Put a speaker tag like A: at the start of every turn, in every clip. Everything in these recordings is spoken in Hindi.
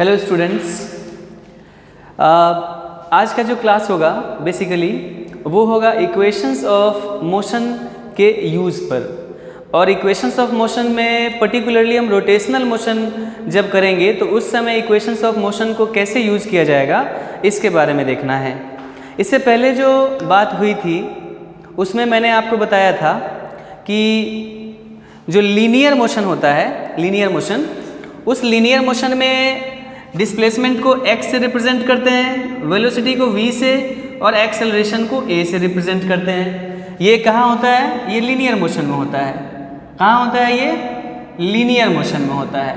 A: हेलो स्टूडेंट्स, आज का जो क्लास होगा बेसिकली वो होगा इक्वेशंस ऑफ मोशन के यूज़ पर। और इक्वेशंस ऑफ मोशन में पर्टिकुलरली हम रोटेशनल मोशन जब करेंगे तो उस समय इक्वेशंस ऑफ मोशन को कैसे यूज़ किया जाएगा इसके बारे में देखना है। इससे पहले जो बात हुई थी उसमें मैंने आपको बताया था कि जो लीनियर मोशन होता है, लीनियर मोशन, उस लीनियर मोशन में डिस्प्लेसमेंट को x से रिप्रेजेंट करते हैं, वेलोसिटी को v से और एक्सेलरेशन को a से रिप्रेजेंट करते हैं। ये कहाँ होता है? ये लीनियर मोशन में होता है। कहाँ होता है? ये लीनियर मोशन में होता है।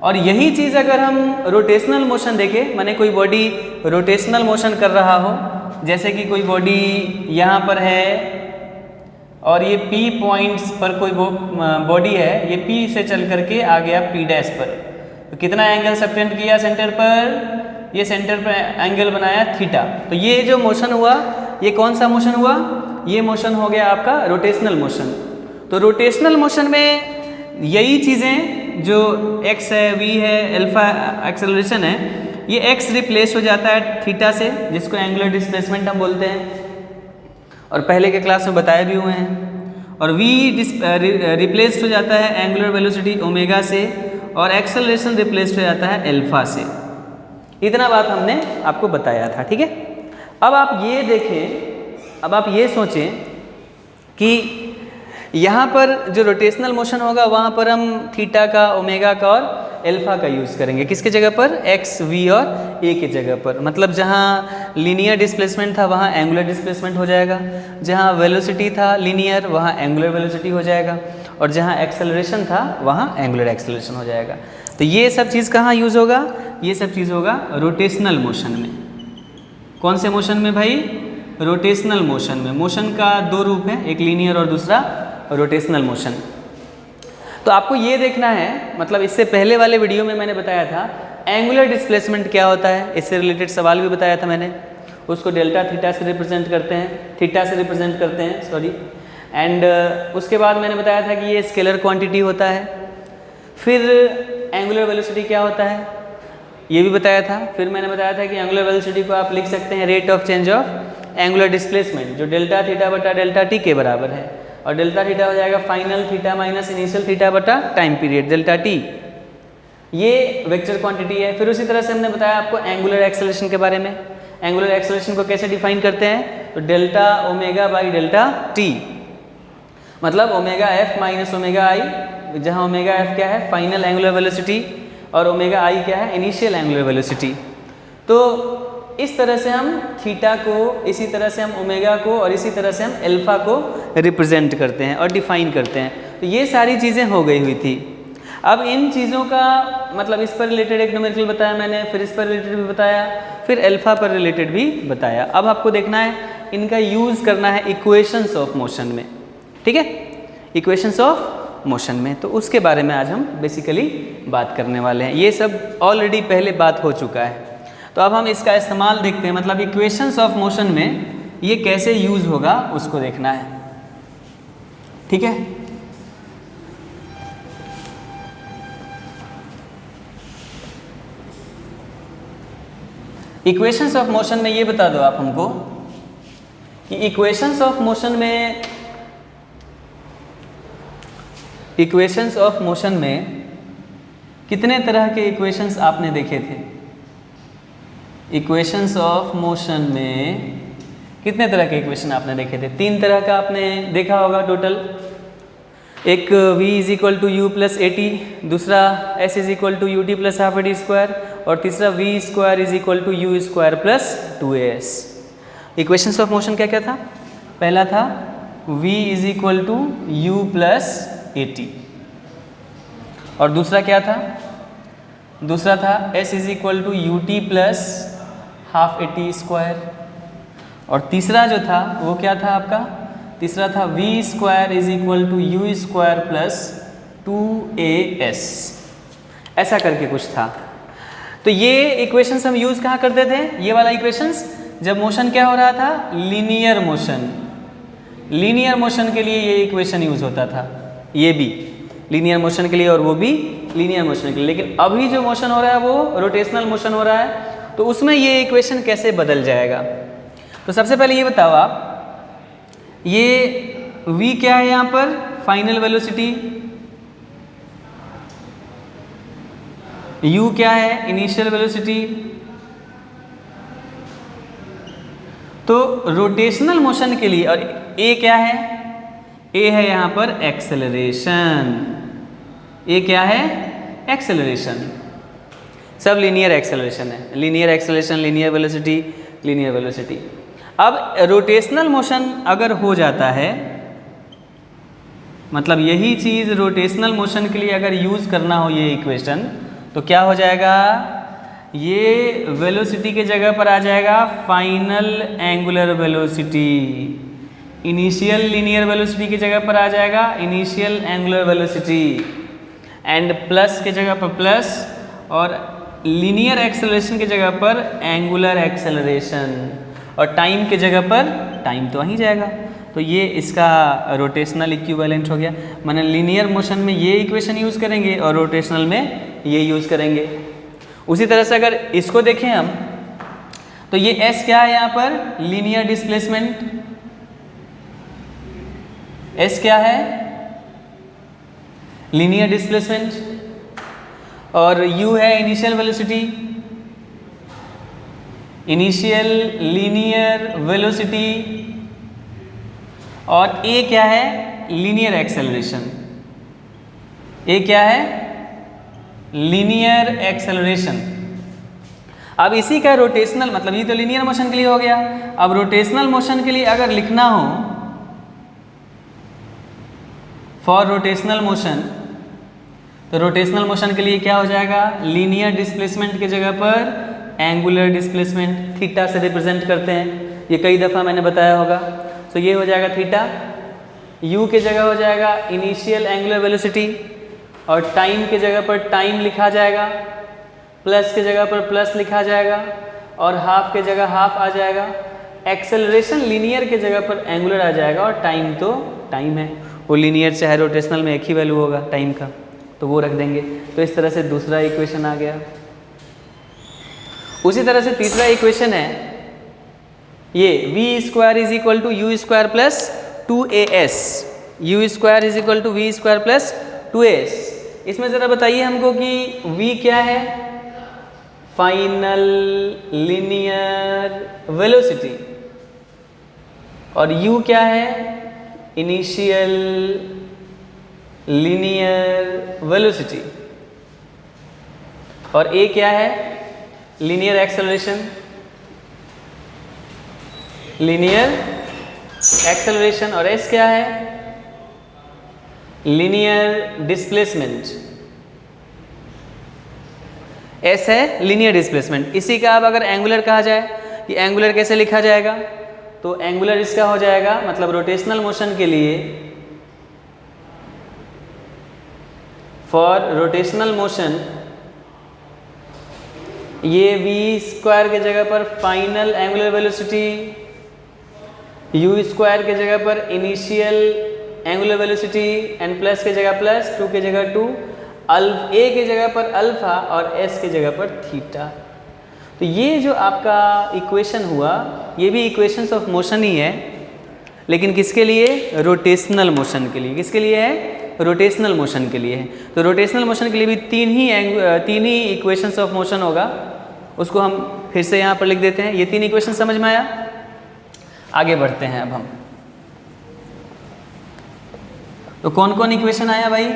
A: और यही चीज़ अगर हम रोटेशनल मोशन देखें, माने कोई बॉडी रोटेशनल मोशन कर रहा हो, जैसे कि कोई बॉडी यहाँ पर है और ये P पॉइंट्स पर कोई बॉडी है, ये P से चल करके आ गया P डैश पर, तो कितना एंगल सबटेंड किया सेंटर पर? ये सेंटर पर एंगल बनाया थीटा। तो ये जो मोशन हुआ ये कौन सा मोशन हुआ? ये मोशन हो गया आपका रोटेशनल मोशन। तो रोटेशनल मोशन में यही चीज़ें जो x है, v है, अल्फा एक्सेलरेशन है, ये x रिप्लेस हो जाता है थीटा से, जिसको एंगुलर डिस्प्लेसमेंट हम बोलते हैं और पहले के क्लास में बताए भी हुए हैं। और v रिप्लेस्ड हो जाता है एंगुलर वेलोसिटी ओमेगा से और एक्सेलरेशन रिप्लेस्ड हो जाता है अल्फा से। इतना बात हमने आपको बताया था, ठीक है। अब आप ये देखें, अब आप ये सोचें कि यहाँ पर जो रोटेशनल मोशन होगा वहाँ पर हम थीटा का, ओमेगा का और अल्फा का यूज़ करेंगे। किसके जगह पर? एक्स, वी और ए के जगह पर। मतलब जहाँ लीनियर डिस्प्लेसमेंट था वहाँ एंगुलर डिस्प्लेसमेंट हो जाएगा, जहाँ वेलोसिटी था लीनियर वहाँ एंगुलर वेलोसिटी हो जाएगा, और जहाँ एक्सेलरेशन था वहाँ एंगुलर एक्सेलरेशन हो जाएगा। तो ये सब चीज़ कहाँ यूज़ होगा? ये सब चीज़ होगा रोटेशनल मोशन में। कौन से मोशन में भाई? रोटेशनल मोशन में। मोशन का दो रूप है, एक लीनियर और दूसरा रोटेशनल मोशन। तो आपको ये देखना है, मतलब इससे पहले वाले वीडियो में मैंने बताया था एंगुलर डिस्प्लेसमेंट क्या होता है, इससे रिलेटेड सवाल भी बताया था मैंने। उसको डेल्टा थीटा से रिप्रेजेंट करते हैं, थीटा से रिप्रेजेंट करते हैं, सॉरी। एंड उसके बाद मैंने बताया था कि ये स्केलर क्वांटिटी होता है। फिर एंगुलर वेलोसिटी क्या होता है ये भी बताया था। फिर मैंने बताया था कि एंगुलर वेलोसिटी को आप लिख सकते हैं rate of change of angular displacement, जो डेल्टा थीटा बटा डेल्टा टी के बराबर है। और डेल्टा थीटा हो जाएगा final theta minus initial theta बटा टाइम पीरियड डेल्टा टी। ये वेक्टर क्वांटिटी है। फिर उसी तरह से हमने बताया आपको एंगुलर एक्सेलरेशन के बारे में। एंगुलर एक्सेलरेशन को कैसे डिफाइन करते हैं? तो delta omega by delta T, मतलब omega F minus omega I, जहाँ ओमेगा एफ क्या है? फाइनल एंगुलर वेलोसिटी, और ओमेगा आई क्या है? Initial angular velocity. तो इस तरह से हम थीटा को, इसी तरह से हम ओमेगा को, और इसी तरह से हम अल्फा को रिप्रेजेंट करते हैं और डिफाइन करते हैं। तो ये सारी चीज़ें हो गई हुई थी। अब इन चीज़ों का मतलब इस पर रिलेटेड एक न्यूमेरिकल बताया मैंने, फिर इस पर रिलेटेड भी बताया, फिर अल्फा पर रिलेटेड भी बताया। अब आपको देखना है इनका यूज़ करना है इक्वेशंस ऑफ मोशन में, ठीक है, इक्वेशंस ऑफ मोशन में। तो उसके बारे में आज हम बेसिकली बात करने वाले हैं। ये सब ऑलरेडी पहले बात हो चुका है, तो अब हम इसका इस्तेमाल देखते हैं, मतलब इक्वेशंस ऑफ मोशन में ये कैसे यूज़ होगा उसको देखना है, ठीक है। इक्वेशंस ऑफ मोशन में ये बता दो आप हमको कि इक्वेशंस ऑफ मोशन में, इक्वेशंस ऑफ मोशन में कितने तरह के इक्वेशंस आपने देखे थे? इक्वेशंस ऑफ मोशन में कितने तरह के इक्वेशन आपने देखे थे? 3 तरह का आपने देखा होगा टोटल। एक v is equal to u plus a t, दूसरा s is equal to u t plus half a t square, और तीसरा v square is equal to u square plus 2as। Equations of motion क्या क्या था? पहला था v is equal to u plus a t, और दूसरा क्या था? दूसरा था s is equal to u t plus half a t square, और तीसरा जो था वो क्या था आपका? तीसरा था v square is equal to u square plus 2as। ऐसा करके कुछ था। तो ये इक्वेशंस हम यूज़ कहाँ करते थे? ये वाला इक्वेशंस जब मोशन क्या हो रहा था? Linear motion. लीनियर मोशन के लिए ये इक्वेशन यूज़ होता था, ये भी लीनियर मोशन के लिए और वो भी लीनियर मोशन के लिए। लेकिन अभी जो मोशन हो रहा है वो रोटेशनल मोशन हो रहा है, तो उसमें ये इक्वेशन कैसे बदल जाएगा। तो सबसे पहले ये बताओ आप, ये v क्या है यहाँ पर, फाइनल वेलोसिटी, u क्या है, इनिशियल वेलोसिटी। तो रोटेशनल मोशन के लिए, और a क्या है, a है यहाँ पर एक्सेलरेशन, a क्या है, एक्सेलरेशन। सब लीनियर एक्सेलरेशन है, linear acceleration, linear velocity, linear velocity. अब रोटेशनल मोशन अगर हो जाता है, मतलब यही चीज़ रोटेशनल मोशन के लिए अगर यूज़ करना हो ये इक्वेशन, तो क्या हो जाएगा, ये वेलोसिटी के जगह पर आ जाएगा final angular velocity, initial linear velocity की जगह पर आ जाएगा initial angular velocity, and plus के जगह पर प्लस, और लीनियर एक्सेलरेशन की जगह पर एंगुलर एक्सेलरेशन, और टाइम की जगह पर टाइम तो वहीं जाएगा। तो ये इसका रोटेशनल इक्विवेलेंट हो गया। माने लीनियर मोशन में ये इक्वेशन यूज़ करेंगे और रोटेशनल में ये यूज़ करेंगे। उसी तरह से अगर इसको देखें हम, तो ये S क्या है यहाँ पर, लीनियर डिस्प्लेसमेंट, S क्या है, लीनियर डिस्प्लेसमेंट, और U है initial velocity, initial linear velocity, और A क्या है, लीनियर एक्सेलरेशन, A क्या है, लीनियर एक्सेलरेशन। अब इसी का रोटेशनल, मतलब ये तो लीनियर मोशन के लिए हो गया। अब रोटेशनल मोशन के लिए अगर लिखना हो, फॉर रोटेशनल मोशन, तो रोटेशनल मोशन के लिए क्या हो जाएगा, लीनियर डिस्प्लेसमेंट की जगह पर एंगुलर डिस्प्लेसमेंट, थीटा से रिप्रेजेंट करते हैं, ये कई दफ़ा मैंने बताया होगा। तो ये हो जाएगा थीटा, u के जगह हो जाएगा इनिशियल एंगुलर वेलोसिटी, और टाइम के जगह पर टाइम लिखा जाएगा, प्लस के जगह पर प्लस लिखा जाएगा, और हाफ के जगह हाफ आ जाएगा। एक्सेलरेशन लीनियर के जगह पर एंगुलर आ जाएगा, और टाइम तो टाइम है, वो लीनियर चाहे रोटेशनल में एक ही वैल्यू होगा टाइम का, तो वो रख देंगे। तो इस तरह से दूसरा इक्वेशन आ गया। उसी तरह से तीसरा इक्वेशन है ये v square is equal to u square plus 2as, u square is equal to v square plus 2as। इसमें ज़रा बताइए हमको कि v क्या है, फाइनल लीनियर वेलोसिटी, और u क्या है, इनिशियल लीनियर वेलोसिटी, और a क्या है, लीनियर एक्सेलरेशन, लीनियर एक्सेलरेशन, और s क्या है, लीनियर डिस्प्लेसमेंट। s है लीनियर डिस्प्लेसमेंट। इसी का अब अगर एंगुलर कहा जाए, कि एंगुलर कैसे लिखा जाएगा, तो एंगुलर इसका हो जाएगा, मतलब रोटेशनल मोशन के लिए, फॉर रोटेशनल मोशन ये v स्क्वायर के जगह पर final angular velocity, u square के जगह पर initial angular velocity, and plus के जगह प्लस, 2 के जगह 2, a के जगह पर अल्फा, और s के जगह पर थीटा। तो ये जो आपका इक्वेशन हुआ, ये भी इक्वेशंस ऑफ मोशन ही है, लेकिन किसके लिए, रोटेशनल मोशन के लिए। किसके लिए है, रोटेशनल मोशन के लिए है। तो रोटेशनल मोशन के लिए भी तीन ही इक्वेशंस ऑफ मोशन होगा। उसको हम फिर से यहाँ पर लिख देते हैं। ये 3 इक्वेशन समझ में आया। आगे बढ़ते हैं अब हम। तो कौन कौन इक्वेशन आया भाई,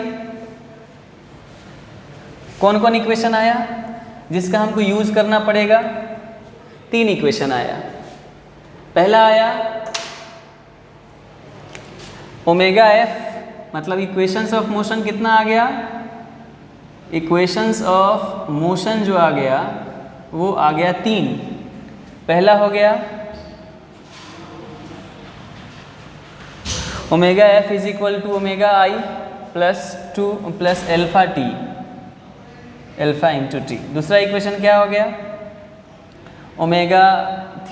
A: कौन कौन इक्वेशन आया जिसका हमको यूज करना पड़ेगा। 3 इक्वेशन आया। पहला आया ओमेगा एफ, मतलब इक्वेशंस ऑफ मोशन कितना आ गया, इक्वेशंस ऑफ मोशन जो आ गया वो आ गया 3। पहला हो गया omega F is equal to omega I plus alpha T, alpha into T. दूसरा इक्वेशन क्या हो गया, omega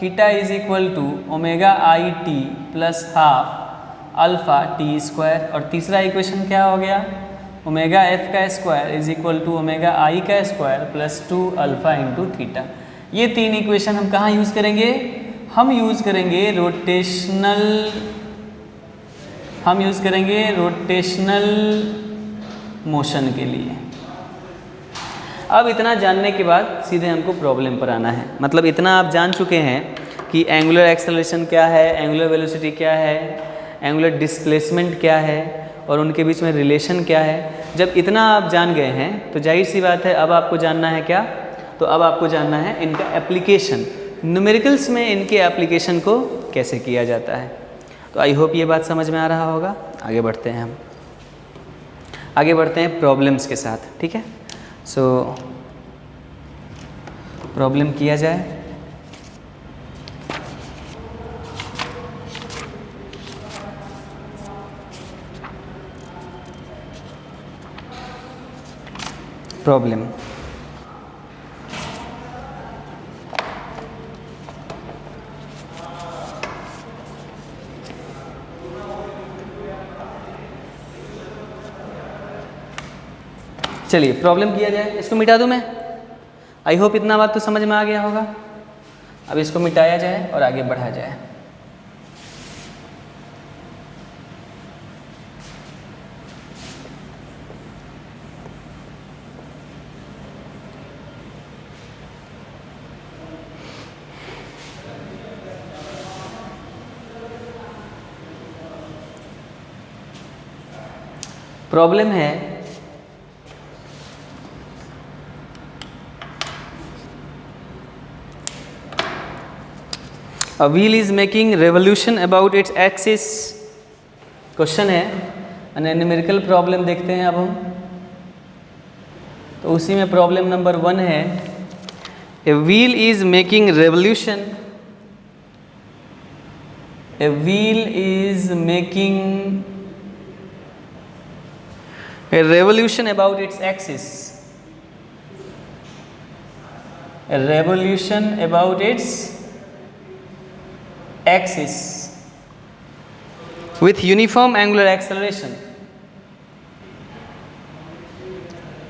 A: theta is equal to omega I T plus half alpha T square. और तीसरा इक्वेशन क्या हो गया, ओमेगा एफ का square is equal to omega I का square plus 2 alpha into theta. ये तीन इक्वेशन हम कहाँ यूज़ करेंगे? हम यूज़ करेंगे रोटेशनल मोशन के लिए। अब इतना जानने के बाद सीधे हमको प्रॉब्लम पर आना है। मतलब इतना आप जान चुके हैं कि एंगुलर एक्सेलरेशन क्या है, एंगुलर वेलोसिटी क्या है, एंगुलर डिस्प्लेसमेंट क्या है और उनके बीच में रिलेशन क्या है। जब इतना आप जान गए हैं तो जाहिर सी बात है अब आपको जानना है क्या? तो अब आपको जानना है इनका एप्लीकेशन, न्यूमेरिकल्स में इनके एप्लीकेशन को कैसे किया जाता है। तो आई होप ये बात समझ में आ रहा होगा। आगे बढ़ते हैं प्रॉब्लम्स के साथ, ठीक है। सो प्रॉब्लम किया जाए। प्रॉब्लम चलिए प्रॉब्लम किया जाए। इसको मिटा दूं मैं। आई होप इतना बात तो समझ में आ गया होगा। अब इसको मिटाया जाए और आगे बढ़ा जाए। प्रॉब्लम है A wheel is making revolution about its axis। Question है, न्यूमेरिकल प्रॉब्लम देखते हैं अब हम। तो उसी में प्रॉब्लम नंबर 1 है, A wheel is making revolution a revolution about its axis, a revolution about its axis with uniform angular acceleration,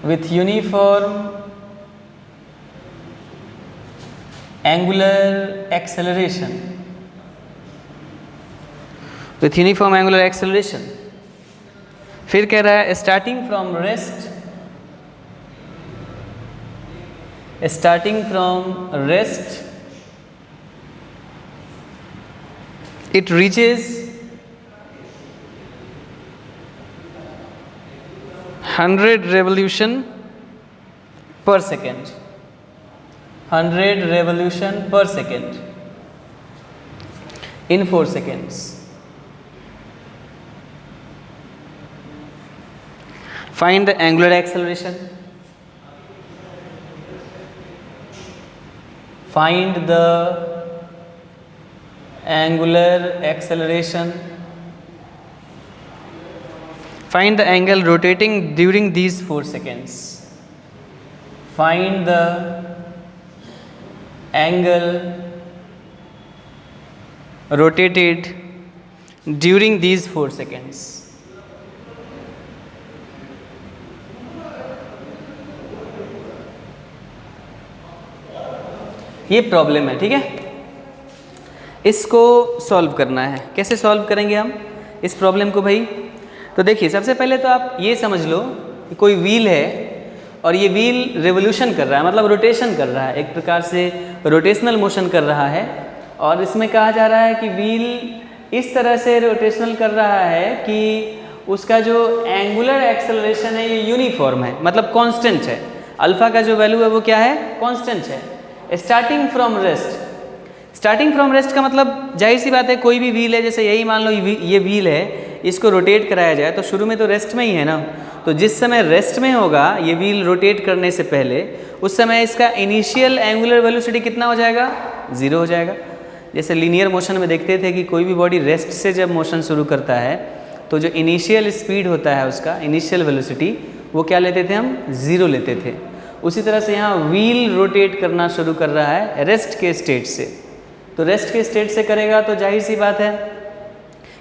A: with uniform angular acceleration, with uniform angular acceleration। फिर कह रहा है starting from rest it reaches 100 revolution per second, 100 revolution per second in 4 seconds। Find the angular acceleration, find the angular acceleration, find the angle rotating during these 4 seconds, find the angle rotated during these 4 seconds। ये प्रॉब्लम है, ठीक है। इसको सॉल्व करना है। कैसे सॉल्व करेंगे हम इस प्रॉब्लम को भाई? तो देखिए सबसे पहले तो आप ये समझ लो कि कोई व्हील है और ये व्हील रिवोल्यूशन कर रहा है, मतलब रोटेशन कर रहा है, एक प्रकार से रोटेशनल मोशन कर रहा है। और इसमें कहा जा रहा है कि व्हील इस तरह से रोटेशनल कर रहा है कि उसका जो एंगुलर एक्सेलरेशन है ये यूनिफॉर्म है, मतलब कांस्टेंट है। अल्फा का जो वैल्यू है वो क्या है? कांस्टेंट है। स्टार्टिंग फ्रॉम रेस्ट का मतलब जाहिर सी बात है कोई भी व्हील है, जैसे यही मान लो ये व्हील है, इसको रोटेट कराया जाए तो शुरू में तो रेस्ट में ही है ना। तो जिस समय रेस्ट में होगा ये व्हील रोटेट करने से पहले, उस समय इसका इनिशियल एंगुलर वेलोसिटी कितना हो जाएगा? 0 हो जाएगा। जैसे लीनियर मोशन में देखते थे कि कोई भी बॉडी रेस्ट से जब मोशन शुरू करता है तो जो इनिशियल स्पीड होता है उसका इनिशियल वेलोसिटी वो क्या लेते थे हम? 0 लेते थे। उसी तरह से यहाँ व्हील रोटेट करना शुरू कर रहा है रेस्ट के स्टेट से। तो रेस्ट के स्टेट से करेगा तो जाहिर सी बात है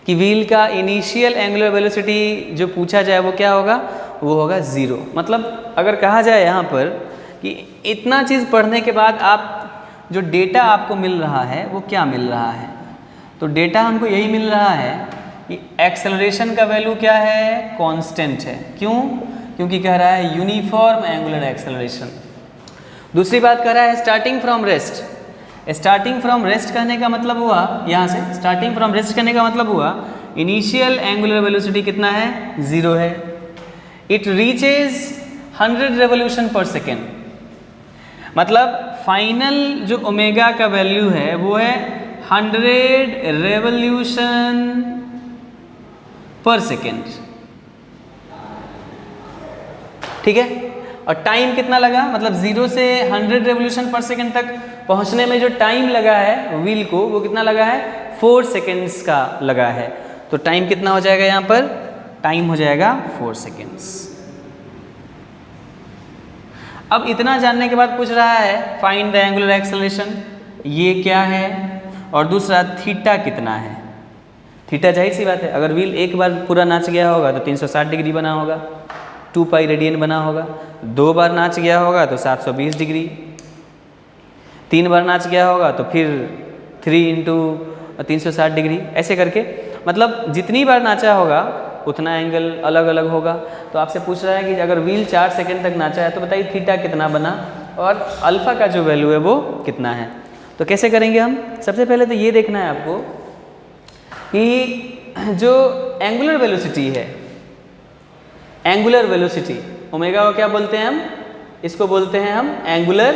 A: कि व्हील का इनिशियल एंगुलर वेलोसिटी जो पूछा जाए वो क्या होगा? वो होगा 0। मतलब अगर कहा जाए यहाँ पर कि इतना चीज़ पढ़ने के बाद आप जो डेटा आपको मिल रहा है वो क्या मिल रहा है, तो डेटा हमको यही मिल रहा है कि एक्सेलरेशन का वैल्यू क्या है, कांस्टेंट है। क्यों? क्योंकि कह रहा है यूनिफॉर्म एंगुलर एक्सेलरेशन। दूसरी बात कह रहा है starting from rest. Starting from rest कहने का मतलब हुआ, यहाँ से स्टार्टिंग फ्रॉम रेस्ट कहने का मतलब हुआ इनिशियल एंगुलर वेलोसिटी कितना है, 0 है। इट रीचेज 100 रेवोल्यूशन पर सेकेंड, मतलब फाइनल जो ओमेगा का वैल्यू है वो है 100 रेवोल्यूशन पर सेकेंड, ठीक है। और टाइम कितना लगा, मतलब 0 से 100 रेवोल्यूशन पर सेकेंड तक पहुंचने में जो टाइम लगा है व्हील को, वो कितना लगा है, 4 सेकेंड्स का लगा है। तो टाइम कितना हो जाएगा यहाँ पर, टाइम हो जाएगा 4 सेकेंड्स। अब इतना जानने के बाद पूछ रहा है फाइंड द एंगुलर एक्सेलरेशन, ये क्या है, और दूसरा थीटा कितना है। थीटा जाहिर सी बात है, अगर व्हील एक बार पूरा नाच गया होगा तो 360 डिग्री बना होगा, 2 पाई रेडियन बना होगा। 2 बार नाच गया होगा तो 720 डिग्री, 3 बार नाच गया होगा तो फिर 3 इंटू 360 डिग्री, ऐसे करके मतलब जितनी बार नाचा होगा उतना एंगल अलग अलग होगा। तो आपसे पूछ रहा है कि अगर व्हील 4 सेकेंड तक नाचा है तो बताइए थीटा कितना बना और अल्फा का जो वैल्यू है वो कितना है। तो कैसे करेंगे हम, सबसे पहले तो ये देखना है आपको कि जो एंगुलर वेलोसिटी है, एंगुलर वेलोसिटी ओमेगा को क्या बोलते हैं हम, इसको बोलते हैं हम एंगुलर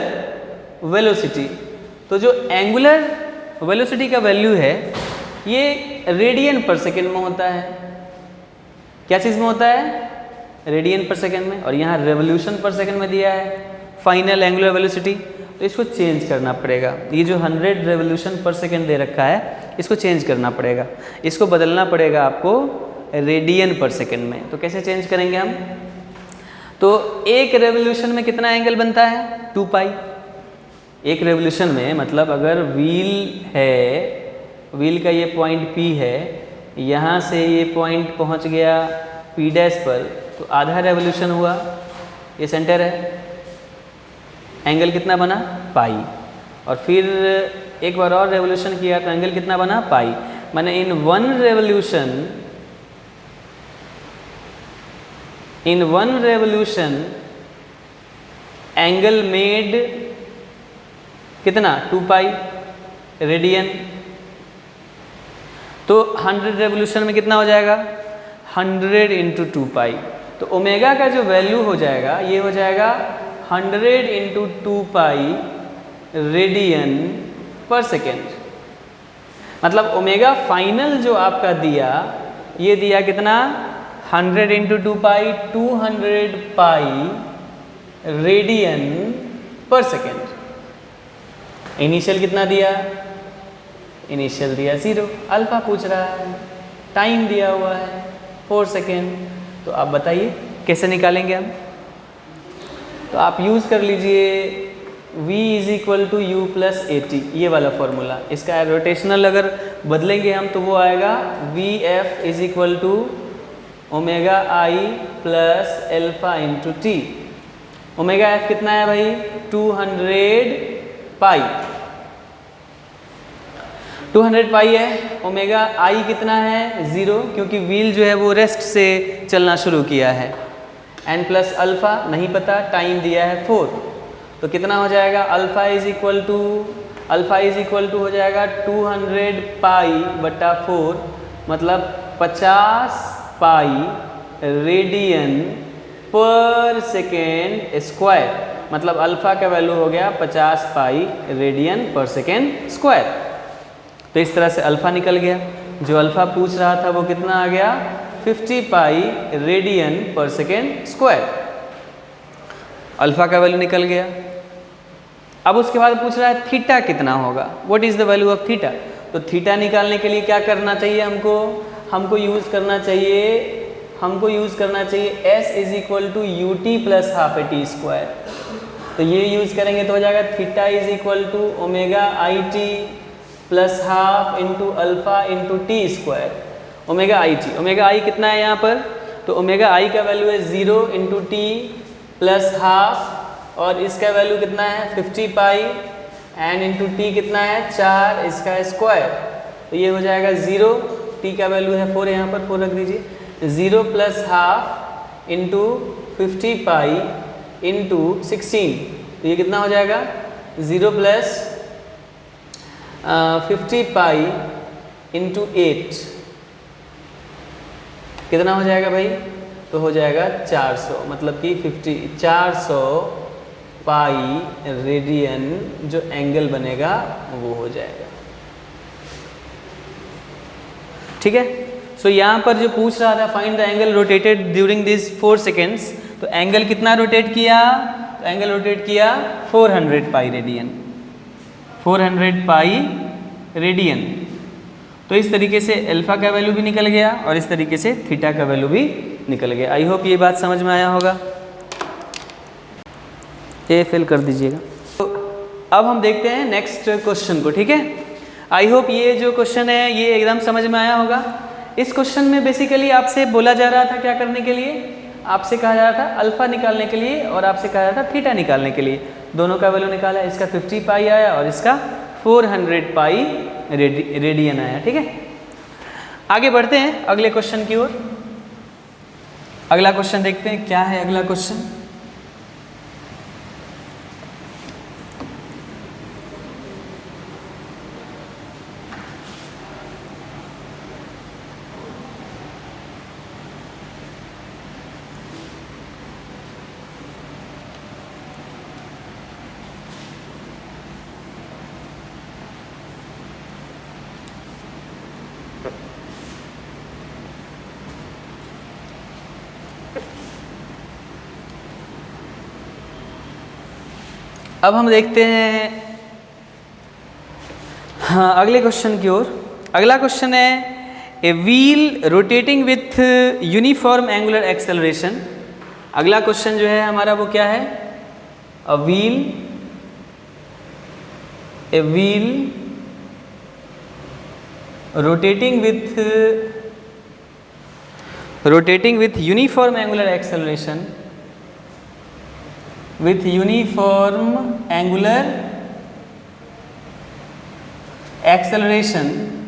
A: वेलोसिटी। तो जो एंगुलर वेलोसिटी का वैल्यू है ये रेडियन पर सेकेंड में होता है। क्या चीज़ में होता है, रेडियन पर सेकेंड में, और यहाँ रेवोल्यूशन पर सेकेंड में दिया है फाइनल एंगुलर वेलोसिटी। तो इसको चेंज करना पड़ेगा, ये जो 100 रेवोल्यूशन पर सेकेंड दे रखा है इसको चेंज करना पड़ेगा, इसको बदलना पड़ेगा आपको रेडियन पर सेकेंड में। तो कैसे चेंज करेंगे हम, तो एक रेवोल्यूशन में कितना एंगल बनता है, 2 पाई। एक रेवोल्यूशन में मतलब अगर व्हील है, व्हील का ये पॉइंट P है, यहाँ से ये पॉइंट पहुँच गया P डैश पर, तो आधा रेवोल्यूशन हुआ, ये सेंटर है, एंगल कितना बना, पाई। और फिर एक बार और रेवोल्यूशन किया तो एंगल कितना बना, पाई। माने in one revolution angle made कितना, 2 पाई रेडियन। तो 100 रेवोल्यूशन में कितना हो जाएगा, 100 इंटू 2 पाई। तो ओमेगा का जो वैल्यू हो जाएगा ये हो जाएगा 100 इंटू 2 पाई रेडियन पर सेकेंड। मतलब ओमेगा फाइनल जो आपका दिया, ये दिया कितना, 100 इंटू 2 पाई 200 पाई रेडियन पर सेकेंड। इनिशियल कितना दिया, इनिशियल दिया 0, अल्फा पूछ रहा है, टाइम दिया हुआ है 4 सेकेंड। तो आप बताइए कैसे निकालेंगे हम। तो आप यूज़ कर लीजिए v is equal to u plus AT, ये वाला फॉर्मूला। इसका रोटेशनल अगर बदलेंगे हम तो वो आएगा VF is equal to omega I plus alpha into t. Omega f कितना है भाई, 200 पाई, 200 पाई है। ओमेगा आई कितना है, 0, क्योंकि व्हील जो है वो रेस्ट से चलना शुरू किया है। एन प्लस अल्फ़ा नहीं पता, टाइम दिया है 4, तो कितना हो जाएगा, अल्फ़ा इज इक्वल टू हो जाएगा 200 पाई बटा 4, मतलब 50 पाई रेडियन पर सेकेंड स्क्वायर। मतलब अल्फ़ा का वैल्यू हो गया 50 पाई रेडियन पर सेकेंड स्क्वायर। तो इस तरह से अल्फ़ा निकल गया। जो अल्फ़ा पूछ रहा था वो कितना आ गया, 50 पाई रेडियन पर सेकेंड स्क्वायर। अल्फ़ा का वैल्यू निकल गया। अब उसके बाद पूछ रहा है थीटा कितना होगा, what is the value of theta. तो थीटा निकालने के लिए क्या करना चाहिए हमको यूज़ करना चाहिए s is equal to u t plus half a t square. तो ये यूज़ करेंगे तो हो जाएगा theta is equal to omega I T plus half into alpha into t square. Omega i कितना है यहाँ पर, तो ओमेगा आई का वैल्यू है 0 इंटू टी प्लस हाफ, और इसका वैल्यू कितना है 50 पाई, एन इंटू टी कितना है 4, इसका स्क्वायर, तो ये हो जाएगा 0, टी का वैल्यू है 4, यहाँ पर 4 रख दीजिए, 0 plus half into 50 pi into 16, तो ये कितना हो जाएगा 0 प्लस 50 पाई इंटू 8, कितना हो जाएगा भाई, तो हो जाएगा 400, मतलब कि 400 पाई रेडियन जो एंगल बनेगा वो हो जाएगा। ठीक है, सो यहाँ पर जो पूछ रहा था find the angle rotated during this 4 seconds, तो एंगल कितना रोटेट किया, तो एंगल रोटेट किया 400 पाई रेडियन, 400 पाई रेडियन। तो इस तरीके से अल्फा का वैल्यू भी निकल गया और इस तरीके से थीटा का वैल्यू भी निकल गया। आई होप ये बात समझ में आया होगा, ये फिल कर दीजिएगा। तो अब हम देखते हैं नेक्स्ट क्वेश्चन को। ठीक है, आई होप ये जो क्वेश्चन है ये एकदम समझ में आया होगा। इस क्वेश्चन में बेसिकली आपसे बोला जा रहा था क्या करने के लिए, आपसे कहा जा रहा था अल्फा निकालने के लिए और आपसे कहा जा रहा था थीटा निकालने के लिए। दोनों का वैल्यू निकाला, इसका 50 पाई आया और इसका 400 पाई रेडियन आया। ठीक है, आगे बढ़ते हैं अगले क्वेश्चन की ओर। अगला क्वेश्चन देखते हैं क्या है अगला क्वेश्चन। अब हम देखते हैं हाँ अगले क्वेश्चन की ओर। अगला क्वेश्चन है a wheel rotating with uniform angular acceleration. अगला क्वेश्चन जो है हमारा वो क्या है, a wheel rotating with uniform angular acceleration with uniform angular acceleration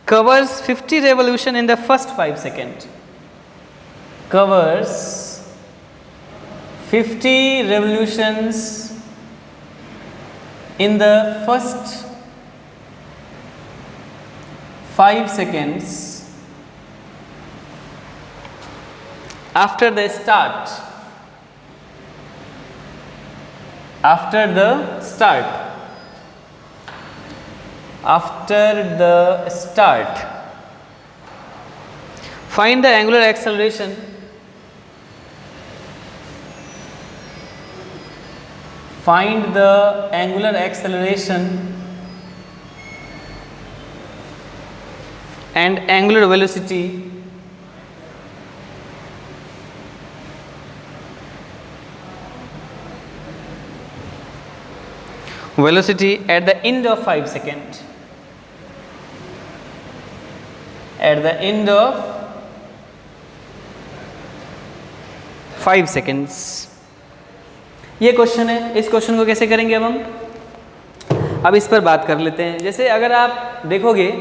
A: covers 50 revolution in the first 5 seconds. Covers 50 revolutions in the first 5 seconds after the start. Find the angular acceleration and angular velocity at the end of 5 seconds. At the end of 5 seconds. ये क्वेश्चन है, इस क्वेश्चन को कैसे करेंगे अब इस पर बात कर लेते हैं। जैसे अगर आप देखोगे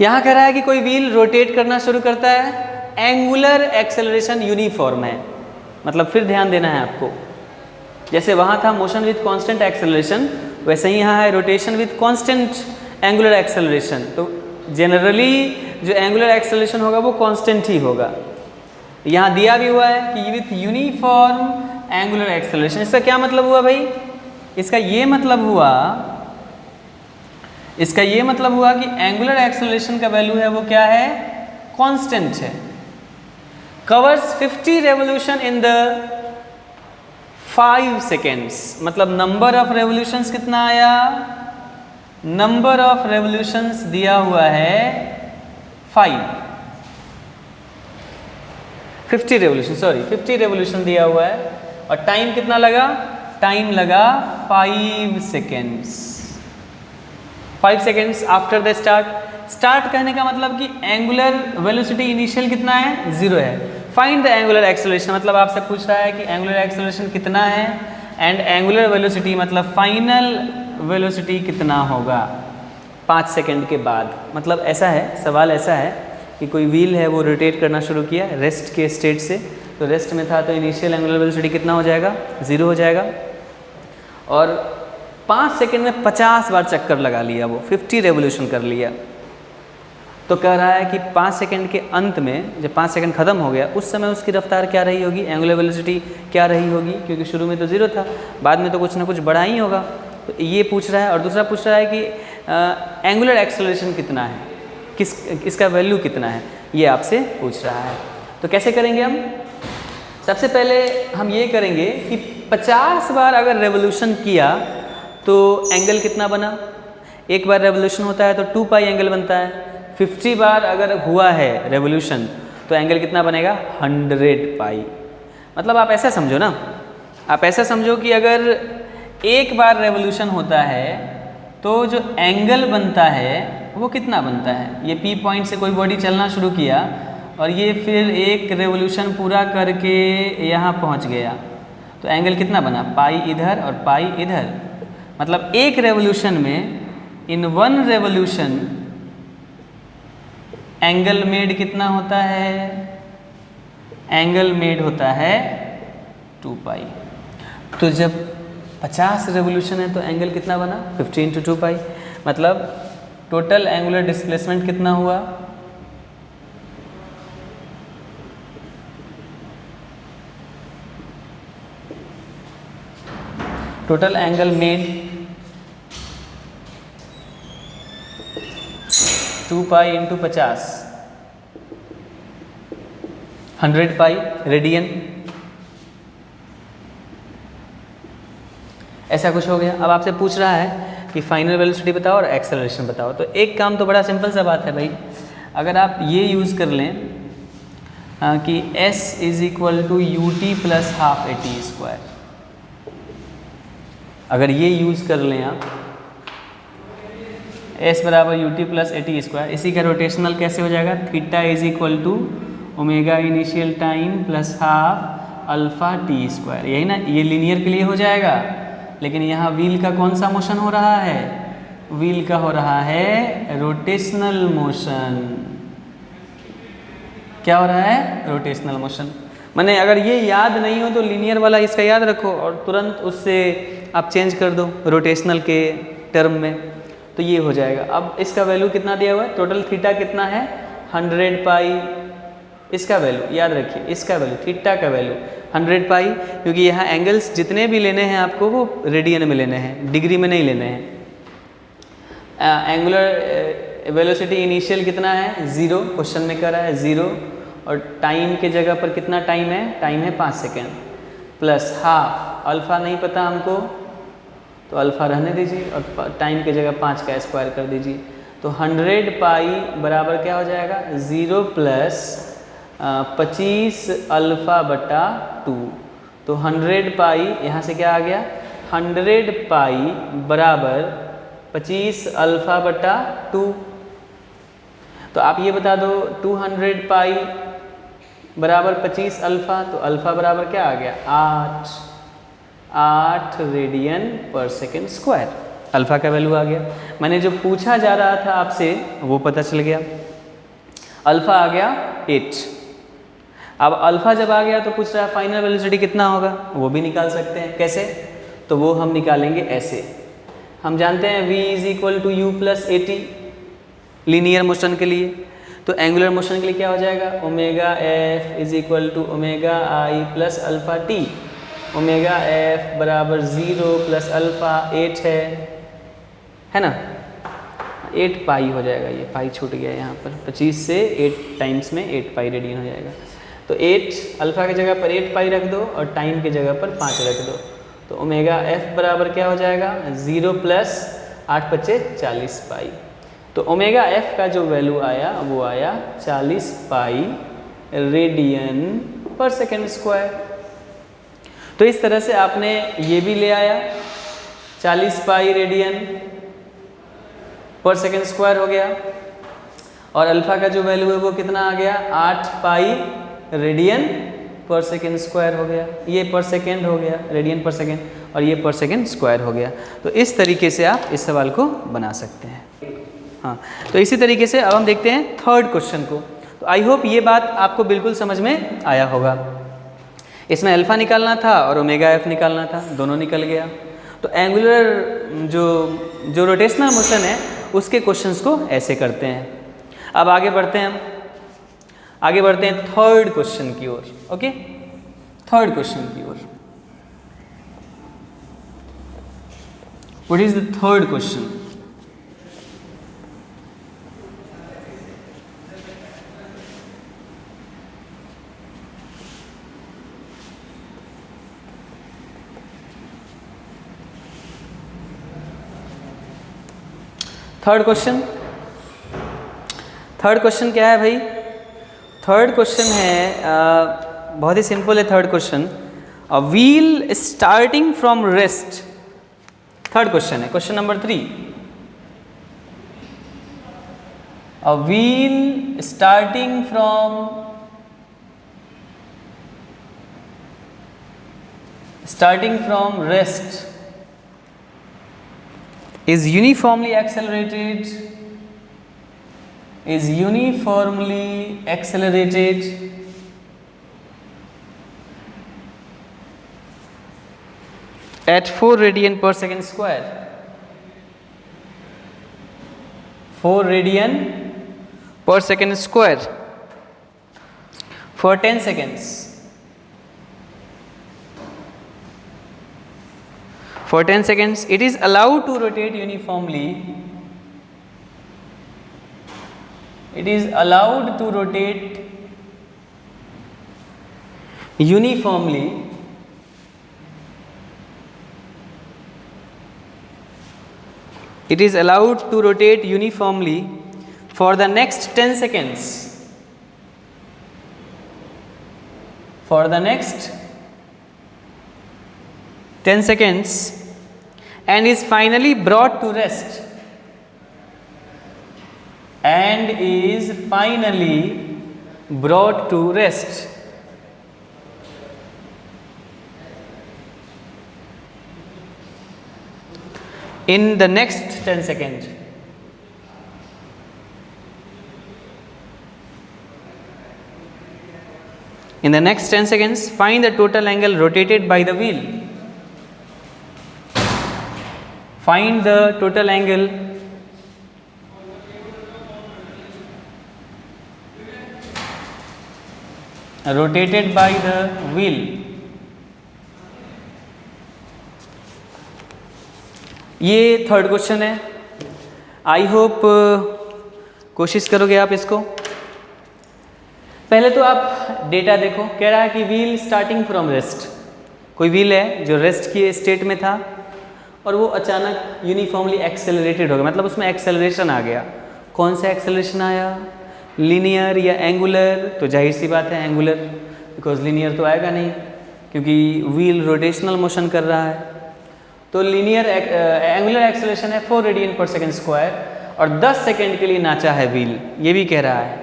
A: यहाँ कह रहा है कि कोई व्हील रोटेट करना शुरू करता है, एंगुलर एक्सेलरेशन यूनिफॉर्म है, मतलब फिर ध्यान देना है आपको, जैसे वहाँ था मोशन विथ कांस्टेंट एक्सेलरेशन, वैसे ही यहाँ है rotation with constant angular acceleration. तो जनरली जो एंगुलर एक्सेलरेशन होगा वो कांस्टेंट ही होगा। यहाँ दिया भी हुआ है कि विथ यूनिफॉर्म एंगुलर एक्सेलरेशन। इसका क्या मतलब हुआ भाई, इसका ये मतलब हुआ कि एंगुलर एक्सेलरेशन का वैल्यू है वो क्या है, कांस्टेंट है। Covers 50 revolution in the 5 seconds, मतलब नंबर ऑफ रेवोल्यूशंस कितना आया, नंबर ऑफ रेवोल्यूशंस दिया हुआ है 50 रेवोल्यूशन दिया हुआ है, और टाइम कितना लगा, टाइम लगा 5 seconds. 5 seconds after the start कहने का मतलब कि एंगुलर वेलोसिटी इनिशियल कितना है, 0 है। फाइंड द एंगुलर एक्सेलरेशन, मतलब आपसे पूछ रहा है कि एंगुलर एक्सेलरेशन कितना है, एंड एंगुलर वेलोसिटी मतलब फाइनल वेलोसिटी कितना होगा 5 सेकेंड के बाद। मतलब ऐसा है, सवाल ऐसा है कि कोई व्हील है वो रोटेट करना शुरू किया रेस्ट के स्टेट से, तो रेस्ट में था तो इनिशियल एंगुलर वेलोसिटी कितना हो जाएगा, 0 हो जाएगा। और 5 सेकेंड में 50 बार चक्कर लगा लिया, वो 50 रेवोल्यूशन कर लिया। तो कह रहा है कि 5 सेकेंड के अंत में जब 5 सेकेंड खत्म हो गया उस समय उसकी रफ्तार क्या रही होगी, एंगुलर वेलोसिटी क्या रही होगी, क्योंकि शुरू में तो 0 था, बाद में तो कुछ ना कुछ बढ़ा ही होगा। तो ये पूछ रहा है। और दूसरा पूछ रहा है कि एंगुलर एक्सेलरेशन कितना है, इसका वैल्यू कितना है, ये आपसे पूछ रहा है। तो कैसे करेंगे हम? सबसे पहले हम ये करेंगे कि 50 बार अगर रेवोल्यूशन किया तो एंगल कितना बना, एक बार रेवोल्यूशन होता है तो 2 पाई एंगल बनता है। 50 बार अगर हुआ है रेवोल्यूशन तो एंगल कितना बनेगा, 100 पाई। मतलब आप ऐसा समझो ना, आप ऐसा समझो कि अगर एक बार रेवोल्यूशन होता है तो जो एंगल बनता है वो कितना बनता है। ये P पॉइंट से कोई बॉडी चलना शुरू किया और ये फिर एक रेवोल्यूशन पूरा करके यहाँ पहुँच गया, तो एंगल कितना बना, पाई इधर और पाई इधर। मतलब एक रेवोल्यूशन में, इन 1 रेवोल्यूशन एंगल मेड कितना होता है, एंगल मेड होता है 2 पाई। तो जब 50 रेवोल्यूशन है तो एंगल कितना बना, 50 × 2 पाई। मतलब टोटल एंगुलर डिस्प्लेसमेंट कितना हुआ, टोटल एंगल मेड 2 पाई × 50, 100 पाई रेडियन। ऐसा कुछ हो गया। अब आपसे पूछ रहा है कि फाइनल वेलोसिटी बताओ और एक्सेलरेशन बताओ। तो एक काम तो बड़ा सिंपल सा बात है भाई, अगर आप ये यूज़ कर लें कि s = ut + ½ at², अगर ये यूज़ कर लें आप, s = ut + at², इसी का रोटेशनल कैसे हो जाएगा, θ = ओमेगा इनिशियल टाइम + ½ α t²। यही ना, ये लीनियर के लिए हो जाएगा। लेकिन यहाँ व्हील का कौन सा मोशन हो रहा है, व्हील का हो रहा है रोटेशनल मोशन। क्या हो रहा है, रोटेशनल मोशन। माने अगर ये याद नहीं हो तो लीनियर वाला इसका याद रखो और तुरंत उससे आप चेंज कर दो रोटेशनल के टर्म में, तो ये हो जाएगा। अब इसका वैल्यू कितना दिया हुआ है, टोटल थीटा कितना है, 100 पाई। इसका वैल्यू याद रखिए, इसका वैल्यू थीटा का वैल्यू 100 पाई, क्योंकि यहाँ एंगल्स जितने भी लेने हैं आपको वो रेडियन में लेने हैं, डिग्री में नहीं लेने हैं। एंगुलर वेलोसिटी इनिशियल कितना है, 0, क्वेश्चन में कह रहा है 0, और टाइम के जगह पर कितना टाइम है, टाइम है 5 सेकेंड, प्लस ½ अल्फ़ा नहीं पता हमको तो अल्फ़ा रहने दीजिए और टाइम के जगह 5 का स्क्वायर कर दीजिए। तो 100 पाई बराबर क्या हो जाएगा, 0 + 25 α/2। तो 100 पाई यहाँ से क्या आ गया, 100 पाई बराबर 25 α/2। तो आप ये बता दो 200 पाई बराबर 25 अल्फ़ा, तो अल्फ़ा बराबर क्या आ गया, 8 रेडियन/सेकेंड²। अल्फ़ा का वैल्यू आ गया। मैंने जो पूछा जा रहा था आपसे वो पता चल गया। अल्फ़ा आ गया 8। अब अल्फ़ा जब आ गया तो पूछ रहा है फाइनल वेलोसिटी कितना होगा, वो भी निकाल सकते हैं। कैसे, तो वो हम निकालेंगे ऐसे। हम जानते हैं v = u + at linear motion के लिए। तो एंगुलर मोशन के लिए क्या हो जाएगा, omega f = omega i + alpha t। Omega f बराबर 0 + अल्फ़ा 8 है ना, 8 पाई हो जाएगा। ये पाई छूट गया यहाँ पर, 25 से 8 टाइम्स में 8 पाई रेडियन हो जाएगा। तो 8 अल्फ़ा की जगह पर 8 पाई रख दो और टाइम की जगह पर 5 रख दो। तो ओमेगा f बराबर क्या हो जाएगा, 0 + 8 × 5 = 40 पाई। तो ओमेगा f का जो वैल्यू आया वो आया 40 पाई रेडियन/सेकेंड²। तो इस तरह से आपने ये भी ले आया 40 पाई रेडियन पर सेकेंड स्क्वायर हो गया, और अल्फा का जो वैल्यू है वो कितना आ गया 8 पाई रेडियन पर सेकेंड स्क्वायर हो गया। ये पर सेकेंड हो गया, रेडियन पर सेकेंड, और ये पर सेकेंड स्क्वायर हो गया। तो इस तरीके से आप इस सवाल को बना सकते हैं। हाँ, तो इसी तरीके से अब हम देखते हैं थर्ड क्वेश्चन को। तो आई होप ये बात आपको बिल्कुल समझ में आया होगा। इसमें अल्फा निकालना था और ओमेगा एफ निकालना था, दोनों निकल गया। तो एंगुलर जो रोटेशनल मोशन है उसके क्वेश्चंस को ऐसे करते हैं। अब आगे बढ़ते हैं थर्ड क्वेश्चन की ओर। ओके, थर्ड क्वेश्चन की ओर। What is the third question? Third question क्या है भाई? थर्ड क्वेश्चन है बहुत ही सिंपल है। Third question, a wheel starting from rest. Third question है, question number 3। A wheel starting from rest is uniformly accelerated at 4 radian per second square. 4 radian per second square for 10 seconds. For 10 seconds, it is allowed to rotate uniformly. It is allowed to rotate uniformly for the next 10 seconds. For the next 10 seconds, and is finally brought to rest. In the next 10 seconds. In the next 10 seconds, find the total angle rotated by the wheel. Find the total angle rotated by the wheel. ये थर्ड क्वेश्चन है। आई होप कोशिश करोगे आप इसको। पहले तो आप डेटा देखो। कह रहा है कि व्हील स्टार्टिंग फ्रॉम रेस्ट। कोई व्हील है जो रेस्ट की स्टेट में था और वो अचानक यूनिफॉर्मली एक्सेलरेटेड हो गया, मतलब उसमें एक्सेलरेशन आ गया। कौन सा एक्सेलरेशन आया? लीनियर या एंगुलर? तो जाहिर सी बात है एंगुलर, बिकॉज लीनियर तो आएगा नहीं क्योंकि व्हील रोटेशनल मोशन कर रहा है। तो लीनियर एंगुलर एक्सेलरेशन है 4 रेडियन पर सेकेंड स्क्वायर, और 10 सेकेंड के लिए नाचा है व्हील। ये भी कह रहा है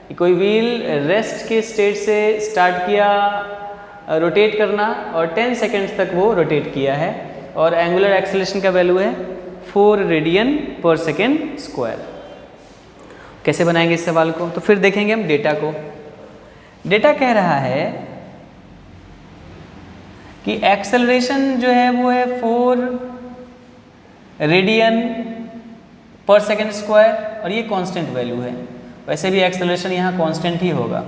A: कि कोई व्हील रेस्ट के स्टेट से स्टार्ट किया रोटेट करना और 10 सेकेंड्स तक वो रोटेट किया है, और एंगुलर एक्सेलरेशन का वैल्यू है 4 रेडियन पर सेकेंड स्क्वायर। कैसे बनाएंगे इस सवाल को? तो फिर देखेंगे हम डेटा को। डेटा कह रहा है कि एक्सेलरेशन जो है वो है 4 रेडियन पर सेकेंड स्क्वायर, और ये कांस्टेंट वैल्यू है। वैसे भी एक्सेलरेशन यहाँ कांस्टेंट ही होगा।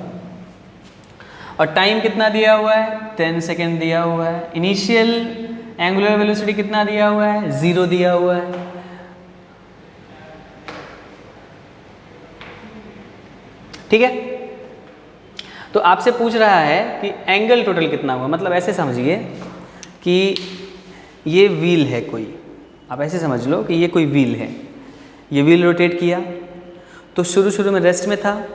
A: और टाइम कितना दिया हुआ है? 10 सेकेंड दिया हुआ है। इनिशियल एंगुलर वेलोसिटी कितना दिया हुआ है? 0 दिया हुआ है। ठीक है, तो आपसे पूछ रहा है कि एंगल टोटल कितना हुआ। मतलब ऐसे समझिए कि ये व्हील है कोई, आप ऐसे समझ लो कि ये कोई व्हील है। ये व्हील रोटेट किया तो शुरू में रेस्ट में था,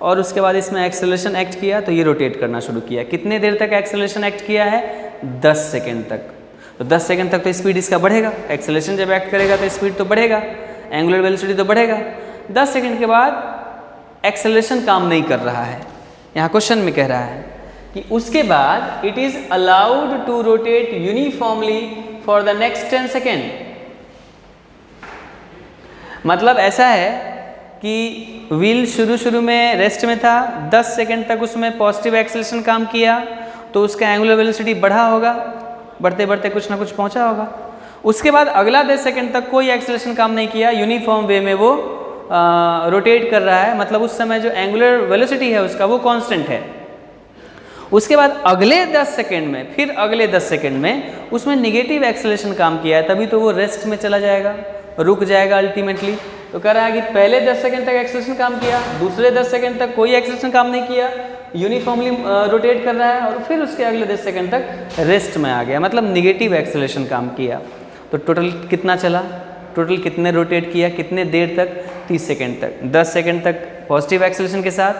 A: और उसके बाद इसमें एक्सेलरेशन एक्ट किया तो ये रोटेट करना शुरू किया। कितने देर तक एक्सेलरेशन एक्ट किया है? 10 सेकेंड तक। तो 10 सेकेंड तक तो स्पीड इसका बढ़ेगा। एक्सेलरेशन जब एक्ट करेगा तो स्पीड तो बढ़ेगा। एंगुलर वेलोसिटी तो बढ़ेगा। 10 सेकेंड के बाद एक्सेलरेशन काम नहीं कर रहा है, यहाँ क्वेश्चन में कह रहा है कि उसके बाद it is allowed to rotate uniformly for the next 10 second. मतलब ऐसा है कि व्हील शुरू में रेस्ट में था, 10 सेकेंड तक उसमें पॉजिटिव एक्सेलरेशन काम किया तो उसका एंगुलर वेलोसिटी बढ़ा होगा, बढ़ते बढ़ते कुछ ना कुछ पहुंचा होगा। उसके बाद अगला 10 सेकेंड तक कोई एक्सेलरेशन काम नहीं किया, यूनिफॉर्म वे में वो रोटेट कर रहा है, मतलब उस समय जो एंगुलर वेलोसिटी है उसका वो कांस्टेंट है। उसके बाद अगले 10 सेकेंड में, फिर अगले 10 सेकेंड में उसमें निगेटिव एक्सेलरेशन काम किया है, तभी तो वो रेस्ट में चला जाएगा, रुक जाएगा अल्टीमेटली। तो कह रहा है कि पहले 10 सेकेंड तक एक्सेलरेशन काम किया, दूसरे 10 सेकेंड तक कोई एक्सेलरेशन काम नहीं किया, यूनिफॉर्मली रोटेट कर रहा है, और फिर उसके अगले 10 सेकेंड तक रेस्ट में आ गया, मतलब निगेटिव एक्सेलरेशन काम किया। तो टोटल कितना चला, टोटल कितने रोटेट किया, कितने देर तक, 30 सेकेंड तक। 10 सेकेंड तक पॉजिटिव एक्सेलरेशन के साथ,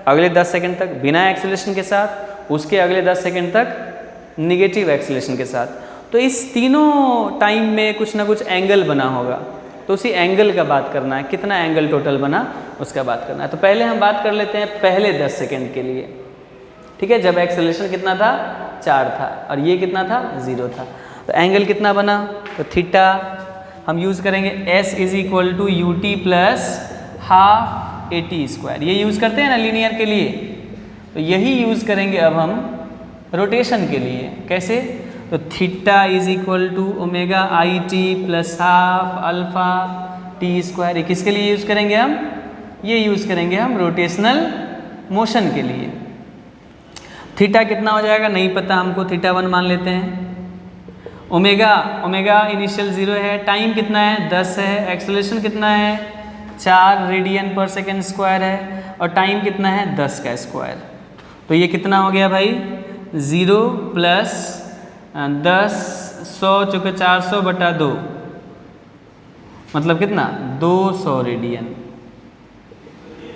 A: अगले 10 सेकेंड तक बिना एक्सेलरेशन के साथ, उसके अगले 10 सेकेंड तक निगेटिव एक्सेलरेशन के साथ। तो इस तीनों टाइम में कुछ ना कुछ एंगल बना होगा, तो उसी एंगल का बात करना है, कितना एंगल टोटल बना उसका बात करना है। तो पहले हम बात कर लेते हैं पहले 10 सेकेंड के लिए, ठीक है, जब एक्सेलरेशन कितना था, 4 था, और ये कितना था, 0 था। तो एंगल कितना बना, तो थीटा हम यूज़ करेंगे s is equal to u t plus half a t square. ये यूज़ करते हैं ना लीनियर के लिए, तो यही यूज़ करेंगे अब हम रोटेशन के लिए। कैसे, तो theta is equal to omega I T plus half alpha T square. ये किसके लिए यूज़ करेंगे हम, ये यूज़ करेंगे हम रोटेशनल मोशन के लिए। थीटा कितना हो जाएगा नहीं पता हमको, थीटा 1 मान लेते हैं। ओमेगा इनिशियल 0 है, टाइम कितना है 10 है, एक्सेलरेशन कितना है 4 रेडियन पर सेकेंड स्क्वायर है, और टाइम कितना है 10 का स्क्वायर। तो ये कितना हो गया भाई, 0 प्लस 10 100 चौके 400 बटा 2, मतलब कितना 200 रेडियन।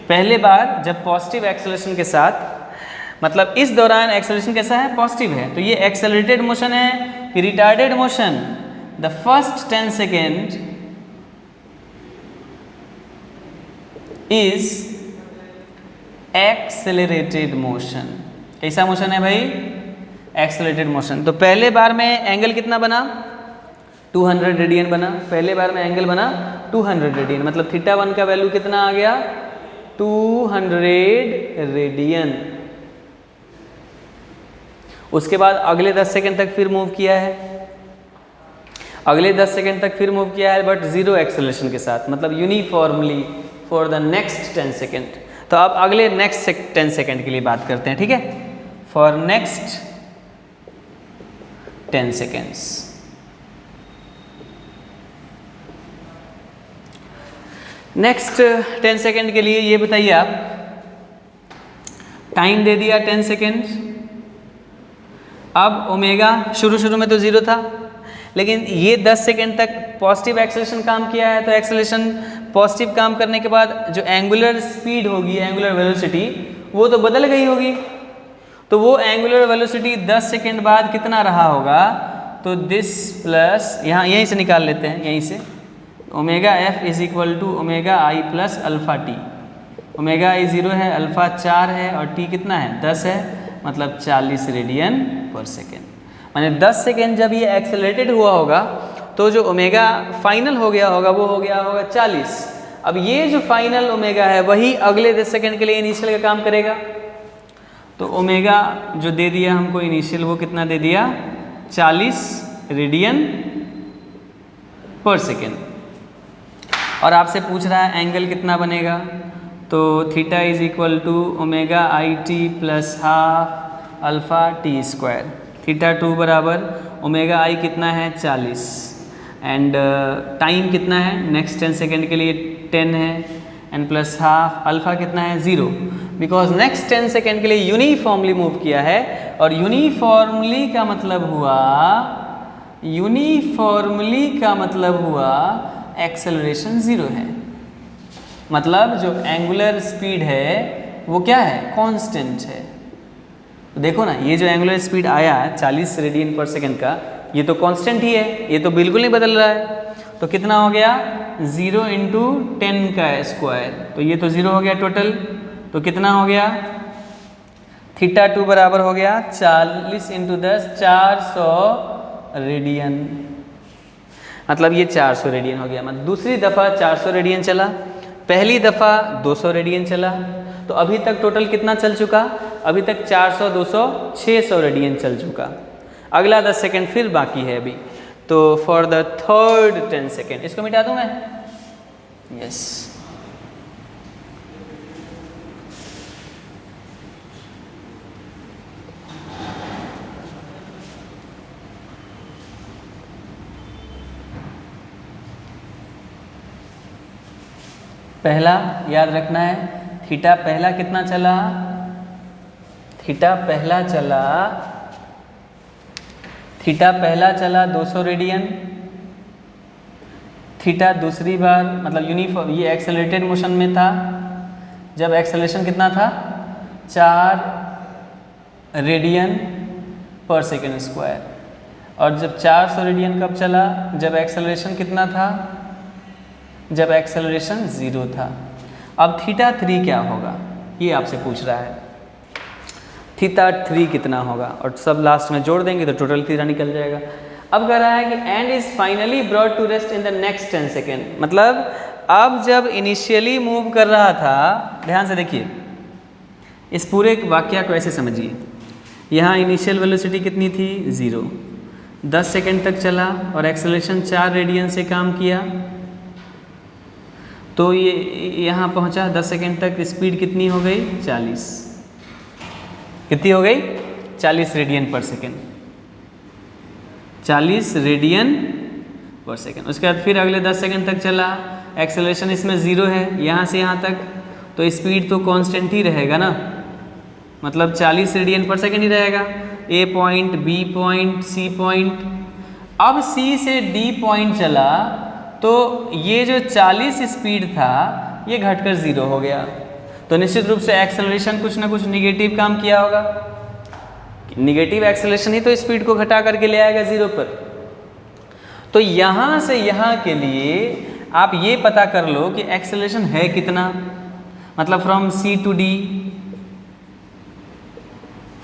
A: पहले बार जब पॉजिटिव एक्सेलरेशन के साथ, मतलब इस दौरान एक्सेलरेशन कैसा है, पॉजिटिव है, तो ये एक्सेलरेटेड मोशन है कि retarded motion. The first 10 second is accelerated motion. कैसा मोशन है भाई, एक्सेलरेटेड मोशन। तो पहले बार में एंगल कितना बना, 200 रेडियन बना, पहले बार में एंगल बना 200 रेडियन, मतलब थीटा 1 का वैल्यू कितना आ गया, 200 रेडियन। उसके बाद अगले 10 सेकेंड तक फिर मूव किया है, अगले 10 सेकेंड तक फिर मूव किया है, बट 0 एक्सेलरेशन के साथ, मतलब uniformly for the next 10 second. तो अब अगले नेक्स्ट 10 सेकेंड के लिए बात करते हैं, ठीक है, for next 10 seconds. Next 10 second के लिए ये बताइए आप, टाइम दे दिया 10 सेकेंड। अब ओमेगा शुरू में तो 0 था, लेकिन ये 10 सेकेंड तक पॉजिटिव एक्सेलरेशन काम किया है, तो एक्सेलरेशन पॉजिटिव काम करने के बाद जो एंगुलर स्पीड होगी, एंगुलर वेलोसिटी, वो तो बदल गई होगी। तो वो एंगुलर वेलोसिटी 10 सेकेंड बाद कितना रहा होगा, तो दिस प्लस, यहाँ यहीं से निकाल लेते हैं, यहीं से omega F is equal to omega I plus alpha t. Omega i 0 है, अल्फा 4 है, और टी कितना है 10 है, मतलब 40 रेडियन पर सेकेंड। माने 10 सेकेंड जब ये एक्सेलरेटेड हुआ होगा तो जो ओमेगा फाइनल हो गया होगा वो हो गया होगा 40। अब ये जो फाइनल ओमेगा है वही अगले 10 सेकेंड के लिए इनिशियल का काम करेगा। तो ओमेगा जो दे दिया हमको इनिशियल, वो कितना दे दिया 40 रेडियन पर सेकेंड। और आपसे पूछ रहा है एंगल कितना बनेगा, तो theta is equal to omega I T plus half alpha T square. Theta 2 बराबर ओमेगा आई कितना है 40, एंड टाइम कितना है नेक्स्ट 10 सेकेंड के लिए 10 है, एंड प्लस हाफ अल्फा कितना है 0, बिकॉज नेक्स्ट 10 सेकेंड के लिए यूनिफॉर्मली मूव किया है। और यूनिफॉर्मली का मतलब हुआ, यूनिफॉर्मली का मतलब हुआ एक्सेलरेशन 0 है, मतलब जो एंगुलर स्पीड है वो क्या है, कांस्टेंट है। तो देखो ना, ये जो एंगुलर स्पीड आया 40 रेडियन पर सेकेंड का, ये तो कांस्टेंट ही है, ये तो बिल्कुल नहीं बदल रहा है। तो कितना हो गया 0 इंटू 10 का स्क्वायर, तो ये तो 0 हो गया टोटल, तो कितना हो गया थीटा 2 बराबर हो गया 40 इंटू 10 400 रेडियन, मतलब ये 400 रेडियन हो गया। मतलब दूसरी दफ़ा 400 रेडियन चला, पहली दफ़ा 200 रेडियन चला, तो अभी तक टोटल कितना चल चुका, अभी तक 400 200 600 रेडियन चल चुका। अगला 10 सेकेंड फिर बाकी है अभी, तो फॉर द थर्ड 10 सेकेंड इसको मिटा दूँ मैं, यस। पहला याद रखना है, थीटा पहला कितना चला, थीटा पहला चला 200 रेडियन, थीटा दूसरी बार मतलब यूनिफॉर्म ये एक्सेलरेटेड मोशन में था, जब एक्सेलरेशन कितना था 4 रेडियन पर सेकेंड स्क्वायर, और जब 400 रेडियन कब चला, जब एक्सेलरेशन कितना था, जब एक्सेलरेशन 0 था। अब थीटा 3 क्या होगा ये आपसे पूछ रहा है, थीटा 3 कितना होगा, और सब लास्ट में जोड़ देंगे तो टोटल थीटा निकल जाएगा। अब कह रहा है कि and is finally brought to rest in the next 10 second, मतलब अब जब इनिशियली मूव कर रहा था, ध्यान से देखिए इस पूरे वाक्य को ऐसे समझिए, यहाँ इनिशियल वेलोसिटी कितनी थी 0, 10 सेकेंड तक चला और एक्सेलरेशन 4 रेडियन से काम किया, तो ये यहाँ पहुँचा 10 सेकेंड तक, स्पीड कितनी हो गई 40, कितनी हो गई 40 रेडियन पर सेकेंड, 40 रेडियन पर सेकेंड। उसके बाद फिर अगले 10 सेकेंड तक चला, एक्सेलरेशन इसमें 0 है, यहाँ से यहाँ तक तो स्पीड तो कांस्टेंट ही रहेगा ना, मतलब 40 रेडियन पर सेकेंड ही रहेगा, A point B point C point. अब सी से डी पॉइंट चला तो ये जो 40 स्पीड था ये घटकर 0 हो गया, तो निश्चित रूप से एक्सेलरेशन कुछ ना कुछ निगेटिव काम किया होगा, निगेटिव एक्सेलरेशन ही तो स्पीड को घटा करके ले आएगा 0 पर। तो यहाँ से यहाँ के लिए आप ये पता कर लो कि एक्सेलरेशन है कितना, मतलब from C to D,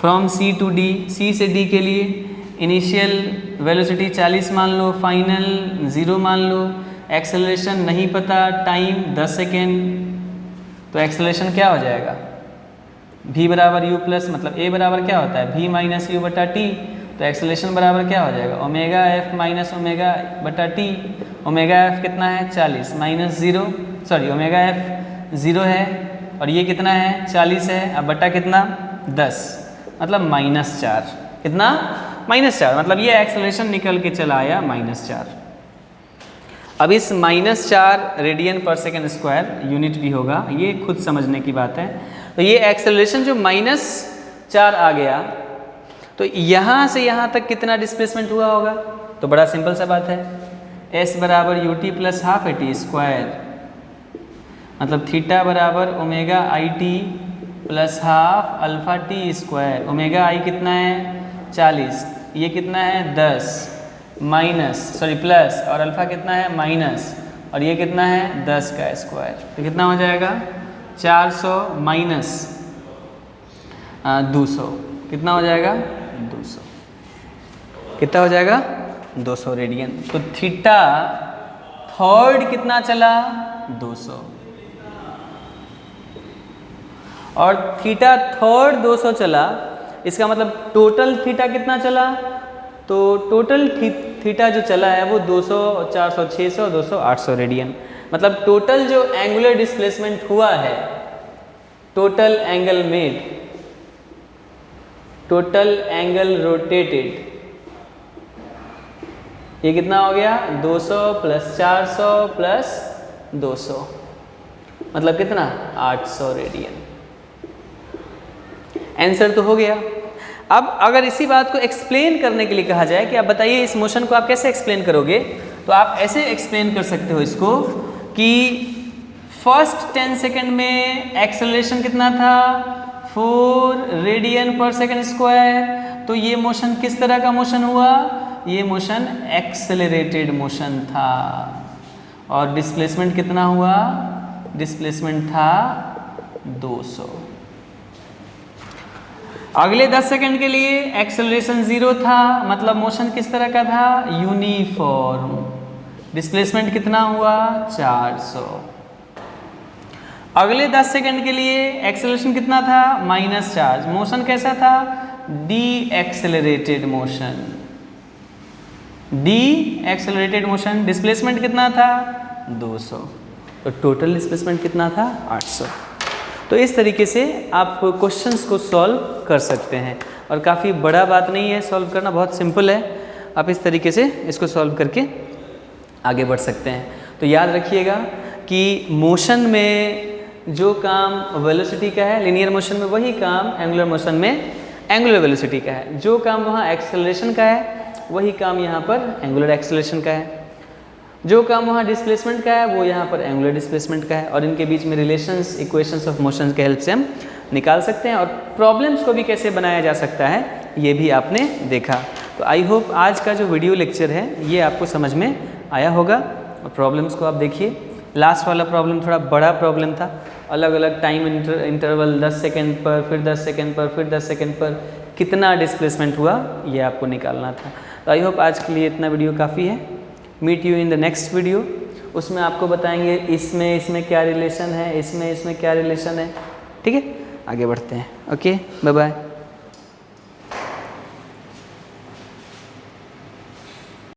A: from C to D, C से डी के लिए इनिशियल वेलोसिटी 40 मान लो, फाइनल 0 मान लो, एक्सेलरेशन नहीं पता, टाइम 10 सेकेंड, तो एक्सेलरेशन क्या हो जाएगा v बराबर u प्लस, मतलब a बराबर क्या होता है v माइनस यू बटा टी, तो एक्सेलरेशन बराबर क्या हो जाएगा ओमेगा f माइनस ओमेगा बटा टी, ओमेगा f कितना है 40 माइनस 0, सॉरी ओमेगा f 0 है और ये कितना है 40 है, अब बटा कितना 10, मतलब -4, कितना -4, मतलब ये एक्सेलरेशन निकल के चला आया -4। अब इस -4 रेडियन पर सेकेंड स्क्वायर यूनिट भी होगा, ये खुद समझने की बात है। तो ये एक्सेलरेशन जो -4 आ गया, तो यहाँ से यहाँ तक कितना डिस्प्लेसमेंट हुआ होगा, तो बड़ा सिंपल सा बात है, s बराबर you t plus half a t square, मतलब थीटा बराबर omega I T plus half alpha T square. Omega i कितना है 40, ये कितना है 10 माइनस सॉरी प्लस, और अल्फा कितना है माइनस, और ये कितना है 10 का स्क्वायर, तो कितना हो जाएगा 400 माइनस 200, कितना हो जाएगा 200, कितना हो जाएगा 200 रेडियन। तो थीटा थर्ड कितना चला 200, और थीटा थर्ड 200 चला, इसका मतलब टोटल थीटा कितना चला, तो टोटल थीटा जो चला है वो 200 400 600 200 800 रेडियन, मतलब टोटल जो एंगुलर डिस्प्लेसमेंट हुआ है, total angle made, total angle rotated, ये कितना हो गया 200 प्लस 400 प्लस 200, मतलब कितना 800 रेडियन। आंसर तो हो गया। अब अगर इसी बात को एक्सप्लेन करने के लिए कहा जाए कि आप बताइए इस मोशन को आप कैसे एक्सप्लेन करोगे, तो आप ऐसे एक्सप्लेन कर सकते हो इसको कि फर्स्ट 10 सेकेंड में एक्सेलरेशन कितना था 4 रेडियन पर सेकेंड स्क्वायर, तो ये मोशन किस तरह का मोशन हुआ, ये मोशन एक्सेलरेटेड मोशन था। और डिस्प्लेसमेंट कितना हुआ, डिस्प्लेसमेंट था 200। अगले 10 सेकंड के लिए एक्सेलरेशन 0 था, मतलब मोशन किस तरह का था, यूनिफॉर्म। डिस्प्लेसमेंट कितना हुआ, 400। अगले 10 सेकंड के लिए एक्सेलरेशन कितना था, माइनस चार्ज। मोशन कैसा था, D accelerated motion, D accelerated motion. Displacement कितना था, 200। तो टोटल डिस्प्लेसमेंट कितना था, 800। तो इस तरीके से आप क्वेश्चंस को सॉल्व कर सकते हैं और काफ़ी बड़ा बात नहीं है, सॉल्व करना बहुत सिंपल है। आप इस तरीके से इसको सॉल्व करके आगे बढ़ सकते हैं। तो याद रखिएगा कि मोशन में जो काम वेलोसिटी का है, लीनियर मोशन में वही काम एंगुलर मोशन में एंगुलर वेलोसिटी का है। जो काम वहाँ एक्सेलरेशन का है वही काम यहाँ पर एंगुलर एक्सेलरेशन का है। जो काम वहाँ डिस्प्लेसमेंट का है वो यहाँ पर एंगुलर डिस्प्लेसमेंट का है। और इनके बीच में रिलेशंस इक्वेशंस ऑफ मोशन के हेल्प से हम निकाल सकते हैं और प्रॉब्लम्स को भी कैसे बनाया जा सकता है ये भी आपने देखा। तो आई होप आज का जो वीडियो लेक्चर है ये आपको समझ में आया होगा। और प्रॉब्लम्स को आप देखिए, लास्ट वाला प्रॉब्लम थोड़ा बड़ा प्रॉब्लम था, अलग अलग टाइम इंटरवल 10 सेकेंड पर, फिर 10 सेकेंड पर, फिर 10 सेकेंड पर कितना डिस्प्लेसमेंट हुआ ये आपको निकालना था। तो आई होप आज के लिए इतना वीडियो काफ़ी है। Meet you in the next video. उसमें आपको बताएंगे इसमें क्या रिलेशन है, इसमें क्या रिलेशन है। ठीक है, आगे बढ़ते हैं। Okay, bye bye.